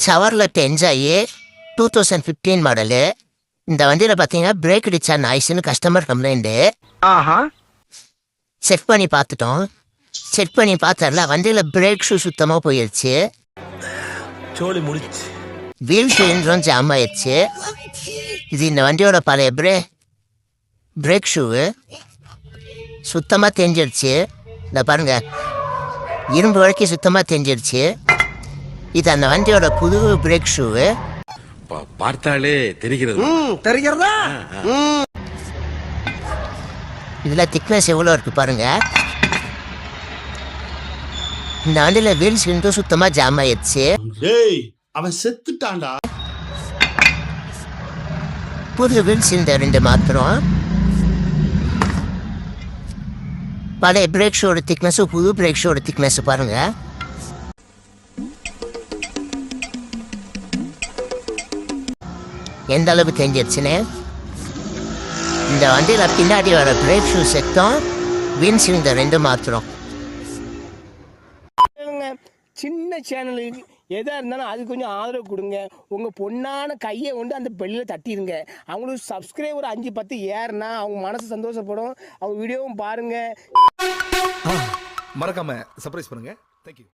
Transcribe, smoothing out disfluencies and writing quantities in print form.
Chevrolet enjoy 2015 model. இந்த வண்டியில் பார்த்தீங்கன்னா பிரேக் அடிச்சா நாய்ஸ்னு கஸ்டமர் கம்ப்ளைண்ட்டு. செக் பண்ணி பார்த்துட்டோம். செக் பண்ணி பார்த்தரல வண்டியில் பிரேக் ஷூ சுத்தமாக போயிடுச்சு. சோலி முடிச்சு. வீல் செயின்றும் ஜாம் ஆயிடுச்சு. இது இந்த வண்டியோட பழைய பிரேக் ஷூவு சுத்தமாக தெரிஞ்சிடுச்சு. இந்த பாருங்க, இரும்பு வரைக்கும் சுத்தமாக தெரிஞ்சிடுச்சு. இது அந்த வண்டியோட புது பிரேக் ஷூவு. பார்த்தாலே தெரிகிறது. இதுல திக்னஸ் எவ்வளோ இருக்கு பாருங்க. இந்த வண்டியில வீல் சிலிண்டரும் சுத்தமா ஜாம் ஆயிடுச்சு. அவன் செத்துட்டான்டா. புது வீல் சிலிண்டர் 2 மாத்திரம். பழைய பிரேக் ஷோட திக்னஸும் புது பிரேக் ஷோட திக்னஸ் பாருங்க. எந்த அளவுக்கு தெரிஞ்சிருச்சுன்னு. இந்த வண்டியில் பின்னாடி வர பிரேக் ஷூ செக்டும் வீல் சிலிண்டர் 2 மாத்திரம். சின்ன சேனலுக்கு எதாக இருந்தாலும் அது கொஞ்சம் ஆதரவு கொடுங்க. உங்கள் பொண்ணான கையை கொண்டு அந்த பெல்லில் தட்டிடுங்க. அவங்களுக்கு சப்ஸ்கிரைபர் 5-10 ஏறுனா அவங்க மனசு சந்தோஷப்படும். அவங்க வீடியோவும் பாருங்கள். மறக்காம சர்ப்ரைஸ் பண்ணுங்க. தேங்க்யூ.